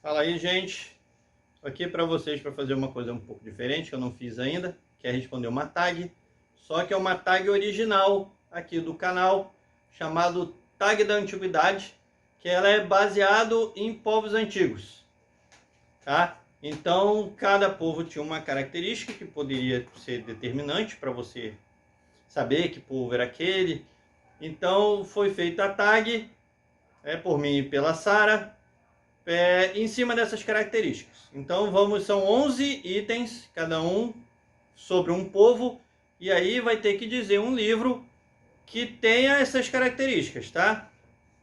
Fala aí, gente. Tô aqui para vocês para fazer uma coisa um pouco diferente que eu não fiz ainda, que é responder uma tag. Só que é uma tag original aqui do canal, chamado Tag da Antiguidade, que ela é baseado em povos antigos, tá? Então, cada povo tinha uma característica que poderia ser determinante para você saber que povo era aquele. Então, foi feita a tag por mim e pela Sara, em cima dessas características. Então são 11 itens, cada um sobre um povo, e aí vai ter que dizer um livro que tenha essas características, tá?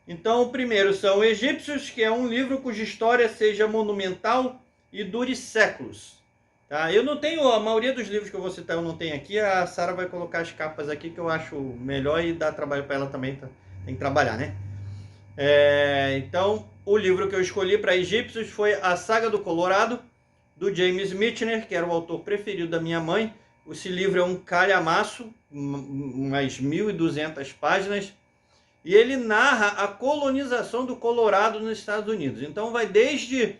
Então o primeiro são Egípcios, que é um livro cuja história seja monumental e dure séculos. Tá? Eu não tenho, a maioria dos livros que eu vou citar eu não tenho aqui, a Sara vai colocar as capas aqui que eu acho melhor e dá trabalho para ela também, tá? Tem que trabalhar, né? Então, o livro que eu escolhi para egípcios foi A Saga do Colorado, do James Michener, que era o autor preferido da minha mãe. Esse livro é um calhamaço, umas 1.200 páginas, e ele narra a colonização do Colorado nos Estados Unidos. Então vai desde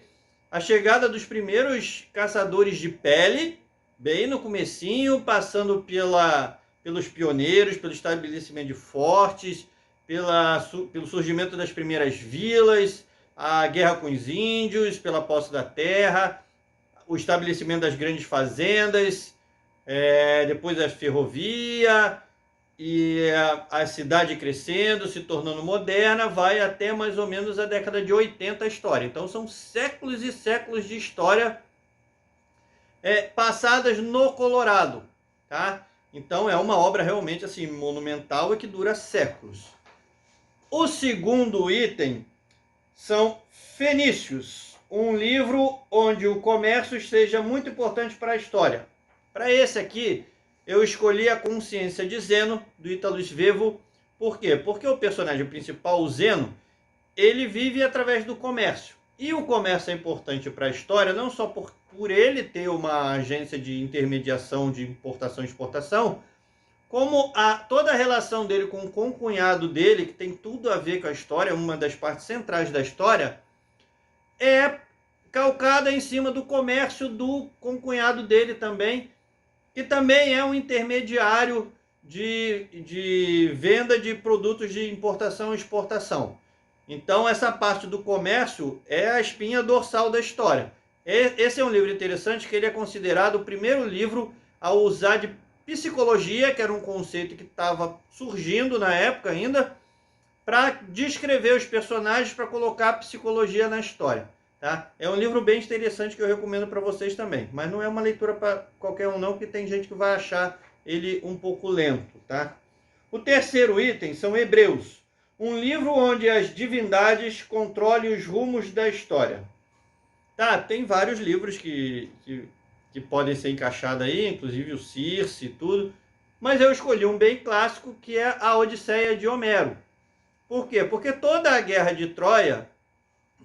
a chegada dos primeiros caçadores de pele, bem no comecinho, passando pelos pioneiros, pelo estabelecimento de fortes, pelo surgimento das primeiras vilas, a guerra com os índios, pela posse da terra, o estabelecimento das grandes fazendas, depois a ferrovia e a cidade crescendo, se tornando moderna, vai até mais ou menos a década de 80 a história. Então são séculos e séculos de história passadas no Colorado, tá? Então é uma obra realmente assim monumental e que dura séculos. O segundo item são Fenícios, um livro onde o comércio seja muito importante para a história. Para esse aqui, eu escolhi A Consciência de Zeno, do Ítalo Svevo. Por quê? Porque o personagem principal, o Zeno, ele vive através do comércio. E o comércio é importante para a história, não só por ele ter uma agência de intermediação de importação e exportação, como toda a relação dele com o concunhado dele, que tem tudo a ver com a história, uma das partes centrais da história, é calcada em cima do comércio do concunhado dele também, que também é um intermediário de venda de produtos de importação e exportação. Então essa parte do comércio é a espinha dorsal da história. Esse é um livro interessante, que ele é considerado o primeiro livro a usar de psicologia, que era um conceito que estava surgindo na época ainda, para descrever os personagens, para colocar a psicologia na história. Tá? É um livro bem interessante que eu recomendo para vocês também, mas não é uma leitura para qualquer um não, porque tem gente que vai achar ele um pouco lento. Tá? O terceiro item são Hebreus, um livro onde as divindades controlem os rumos da história. Tá, tem vários livros que podem ser encaixados aí, inclusive o Circe e tudo, mas eu escolhi um bem clássico, que é a Odisseia de Homero. Por quê? Porque toda a guerra de Troia,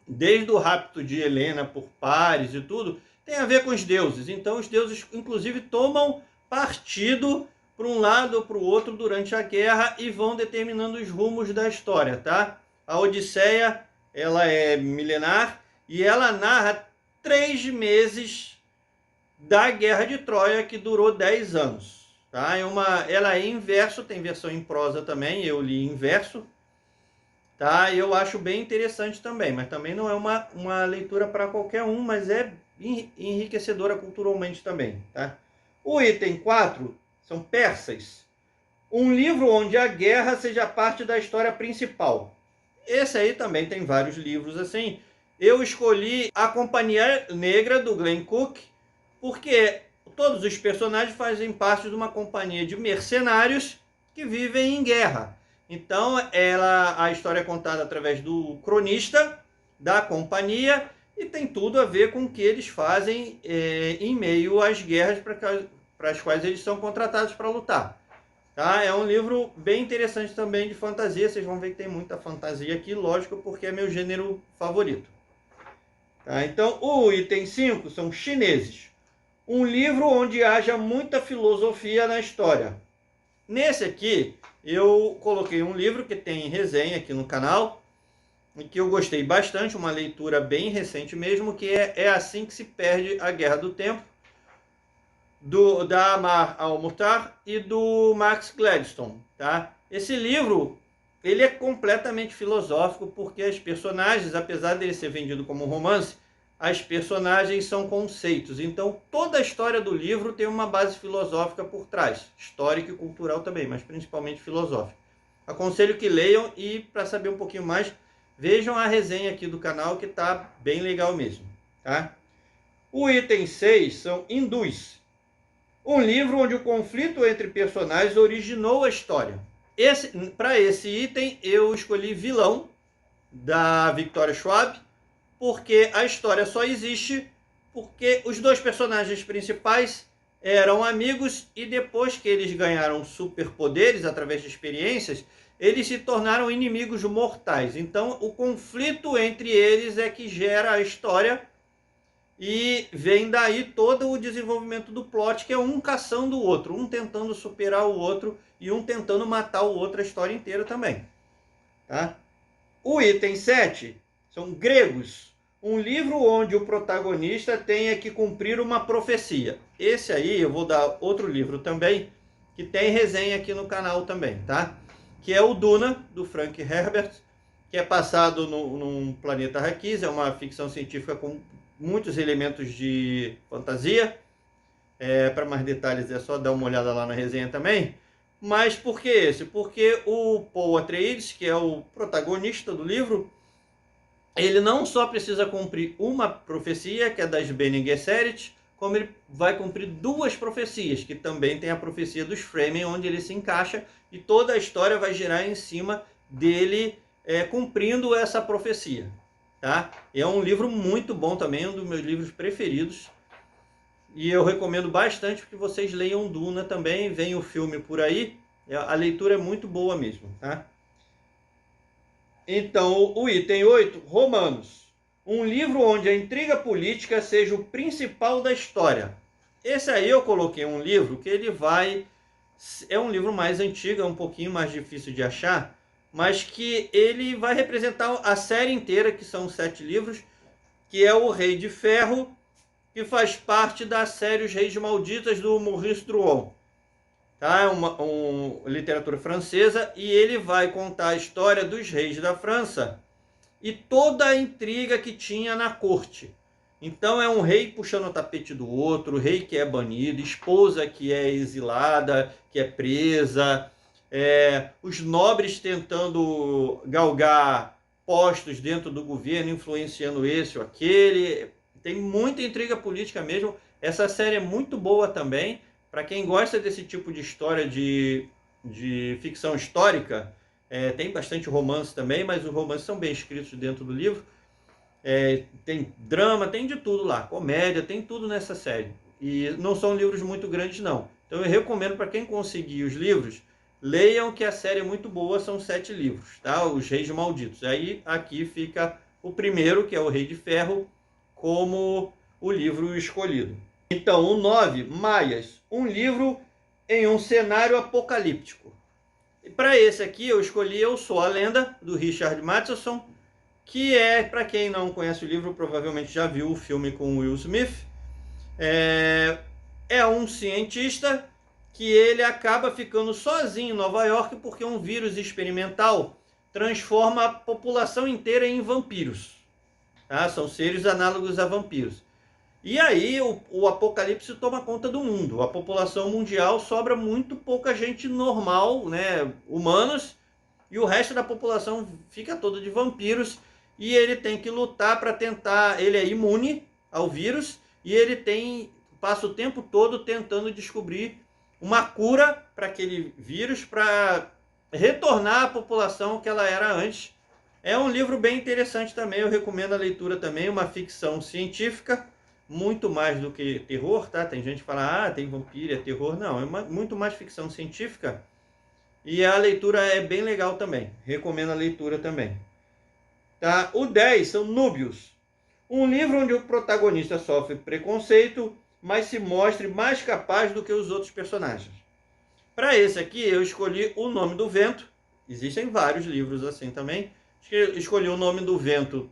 desde o rapto de Helena por Paris e tudo, tem a ver com os deuses. Então os deuses, inclusive, tomam partido para um lado ou para o outro durante a guerra e vão determinando os rumos da história, tá? A Odisseia, ela é milenar e ela narra 3 meses da Guerra de Troia, que durou 10 anos. Tá? Ela é em verso, tem versão em prosa também, eu li em verso. Tá? Eu acho bem interessante também, mas também não é uma leitura para qualquer um, mas é enriquecedora culturalmente também. Tá? O item 4 são Persas, um livro onde a guerra seja parte da história principal. Esse aí também tem vários livros assim. Eu escolhi A Companhia Negra, do Glenn Cook, porque todos os personagens fazem parte de uma companhia de mercenários que vivem em guerra. Então a história é contada através do cronista da companhia e tem tudo a ver com o que eles fazem em meio às guerras para as quais eles são contratados para lutar. Tá? É um livro bem interessante também de fantasia. Vocês vão ver que tem muita fantasia aqui, lógico, porque é meu gênero favorito. Tá? Então, o item 5 são Chineses. Um livro onde haja muita filosofia na história. Nesse aqui, eu coloquei um livro que tem resenha aqui no canal. e que eu gostei bastante, uma leitura bem recente mesmo, que é Assim que se Perde a Guerra do Tempo, da Amar Al-Muhtar e do Max Gladstone, tá? Esse livro, ele é completamente filosófico, porque as personagens, apesar dele ser vendido como romance, as personagens são conceitos. Então, toda a história do livro tem uma base filosófica por trás, histórica e cultural também, mas principalmente filosófica. Aconselho que leiam e, para saber um pouquinho mais, vejam a resenha aqui do canal, que tá bem legal mesmo, tá? O item 6 são hindus. Um livro onde o conflito entre personagens originou a história. Para esse item, eu escolhi Vilão, da Victoria Schwab, porque a história só existe porque os dois personagens principais eram amigos e depois que eles ganharam superpoderes através de experiências, eles se tornaram inimigos mortais. Então, o conflito entre eles é que gera a história. E vem daí todo o desenvolvimento do plot, que é um caçando o outro, um tentando superar o outro e um tentando matar o outro a história inteira também. Tá? O item 7 são Gregos, um livro onde o protagonista tenha que cumprir uma profecia. Esse aí eu vou dar outro livro também, que tem resenha aqui no canal também, tá? Que é o Duna, do Frank Herbert, que é passado num planeta Arrakis, é uma ficção científica com muitos elementos de fantasia. Para mais detalhes é só dar uma olhada lá na resenha também. Mas por que esse? Porque o Paul Atreides, que é o protagonista do livro, ele não só precisa cumprir uma profecia, que é das Bene Gesserit, como ele vai cumprir duas profecias, que também tem a profecia dos Fremen, onde ele se encaixa, e toda a história vai girar em cima dele cumprindo essa profecia. Tá? É um livro muito bom também, um dos meus livros preferidos. E eu recomendo bastante que vocês leiam Duna também. Vem o filme por aí. A leitura é muito boa mesmo. Tá? Então, o item 8, Romanos. Um livro onde a intriga política seja o principal da história. Esse aí eu coloquei um livro que ele vai... É um livro mais antigo, é um pouquinho mais difícil de achar, mas que ele vai representar a série inteira, que são 7 livros, que é o Rei de Ferro, que faz parte da série Os Reis Malditas, do Maurice Druon. Tá? É uma literatura francesa, e ele vai contar a história dos reis da França e toda a intriga que tinha na corte. Então é um rei puxando o tapete do outro, rei que é banido, esposa que é exilada, que é presa, os nobres tentando galgar postos dentro do governo, influenciando esse ou aquele. Tem muita intriga política mesmo. Essa série é muito boa também. Para quem gosta desse tipo de história de ficção histórica, tem bastante romance também, mas os romances são bem escritos dentro do livro. Tem drama, tem de tudo lá, comédia, tem tudo nessa série. E não são livros muito grandes não. Então eu recomendo para quem conseguir os livros, leiam, que a série é muito boa, são 7 livros, tá? Os Reis Malditos. Aí aqui fica o primeiro, que é o Rei de Ferro, como o livro escolhido. Então o 9, Maias, um livro em um cenário apocalíptico. E para esse aqui eu escolhi Eu Sou a Lenda, do Richard Matheson, que para quem não conhece o livro, provavelmente já viu o filme com Will Smith. É um cientista que ele acaba ficando sozinho em Nova York porque um vírus experimental transforma a população inteira em vampiros. Tá? São seres análogos a vampiros. E aí o apocalipse toma conta do mundo. A população mundial sobra muito pouca gente normal, né, humanos, e o resto da população fica toda de vampiros. E ele tem que lutar para tentar... Ele é imune ao vírus e ele passa o tempo todo tentando descobrir uma cura para aquele vírus, para retornar à população que ela era antes. É um livro bem interessante também, eu recomendo a leitura também, uma ficção científica, muito mais do que terror, tá? Tem gente que fala, tem vampiro, é terror. Não, é muito mais ficção científica. E a leitura é bem legal também, recomendo a leitura também. Tá? O 10 são Núbios, um livro onde o protagonista sofre preconceito, mas se mostre mais capaz do que os outros personagens. Para esse aqui eu escolhi O Nome do Vento. Existem vários livros assim também. escolhi o nome do vento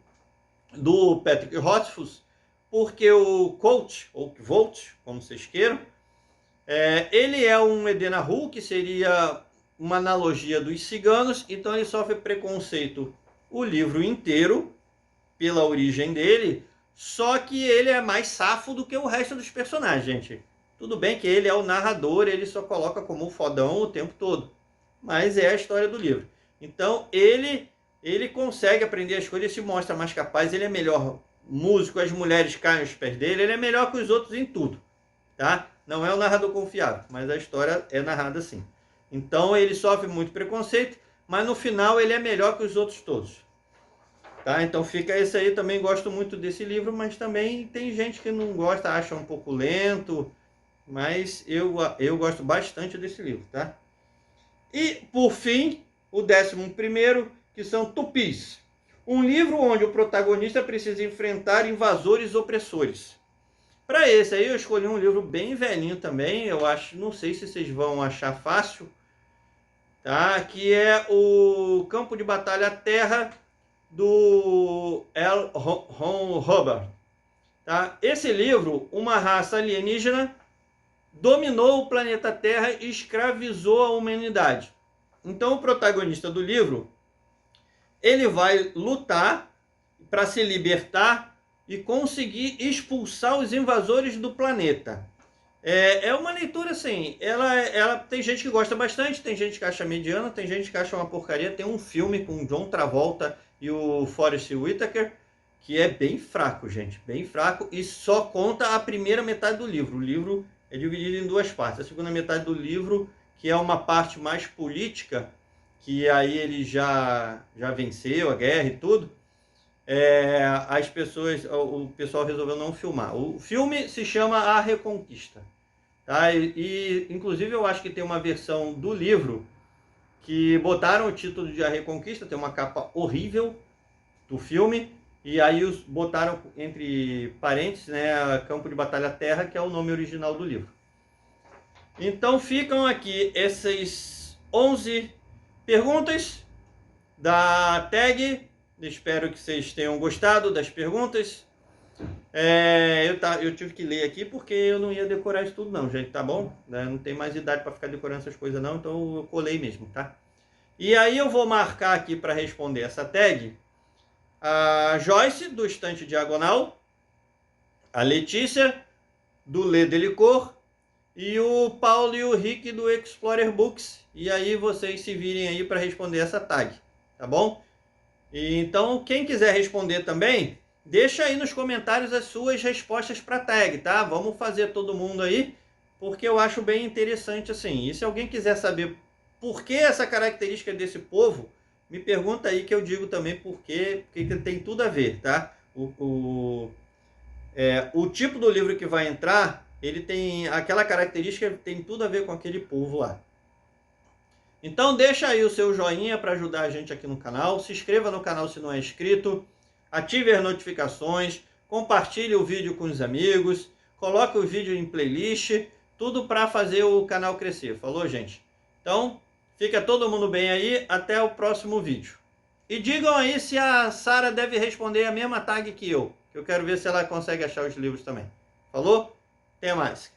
do Patrick Rothfuss, porque o Colt, ou Volt, como vocês queiram, ele é um Edenahu, que seria uma analogia dos ciganos, então ele sofre preconceito o livro inteiro, pela origem dele, só que ele é mais safo do que o resto dos personagens, gente. Tudo bem que ele é o narrador, ele só coloca como fodão o tempo todo, mas é a história do livro. Então ele consegue aprender as coisas, se mostra mais capaz, ele é melhor músico, as mulheres caem aos pés dele, ele é melhor que os outros em tudo, tá? Não é um narrador confiável, mas a história é narrada assim. Então ele sofre muito preconceito, mas no final ele é melhor que os outros todos. Tá? Então fica esse aí, também gosto muito desse livro, mas também tem gente que não gosta, acha um pouco lento, mas eu gosto bastante desse livro, tá? E, por fim, o 11º, que são Tupis. Um livro onde o protagonista precisa enfrentar invasores opressores. Para esse aí eu escolhi um livro bem velhinho também, eu acho, não sei se vocês vão achar fácil, tá? Que é o Campo de Batalha Terra, do L. Ron Hubbard. Tá? Esse livro, uma raça alienígena dominou o planeta Terra e escravizou a humanidade. Então o protagonista do livro, ele vai lutar para se libertar e conseguir expulsar os invasores do planeta. É uma leitura assim, ela tem gente que gosta bastante, tem gente que acha mediana, tem gente que acha uma porcaria. Tem um filme com o John Travolta e o Forest Whitaker, que é bem fraco, gente, bem fraco, e só conta a primeira metade do livro. O livro é dividido em duas partes. A segunda metade do livro, que é uma parte mais política, que aí ele já venceu a guerra e tudo, o pessoal resolveu não filmar. O filme se chama A Reconquista. Tá? E inclusive eu acho que tem uma versão do livro que botaram o título de A Reconquista, tem uma capa horrível do filme, e aí botaram entre parênteses, né, Campo de Batalha Terra, que é o nome original do livro. Então ficam aqui essas 11 perguntas da tag. Espero que vocês tenham gostado das perguntas. Eu tive que ler aqui porque eu não ia decorar isso tudo não, gente, tá bom? Não tenho mais idade para ficar decorando essas coisas não, então eu colei mesmo, tá? E aí eu vou marcar aqui para responder essa tag a Joyce, do Estante Diagonal, a Letícia, do Lê de Licor, e o Paulo e o Rick, do Explorer Books. E aí vocês se virem aí para responder essa tag, tá bom? E então quem quiser responder também, deixa aí nos comentários as suas respostas para tag, tá? Vamos fazer todo mundo aí, porque eu acho bem interessante assim. E se alguém quiser saber por que essa característica desse povo, me pergunta aí que eu digo também porque tem tudo a ver, tá? O tipo do livro que vai entrar, ele tem aquela característica, tem tudo a ver com aquele povo lá. Então deixa aí o seu joinha para ajudar a gente aqui no canal, se inscreva no canal se não é inscrito, ative as notificações, compartilhe o vídeo com os amigos, coloque o vídeo em playlist, tudo para fazer o canal crescer. Falou, gente? Então, fica todo mundo bem aí, até o próximo vídeo. E digam aí se a Sara deve responder a mesma tag que eu quero ver se ela consegue achar os livros também. Falou? Até mais.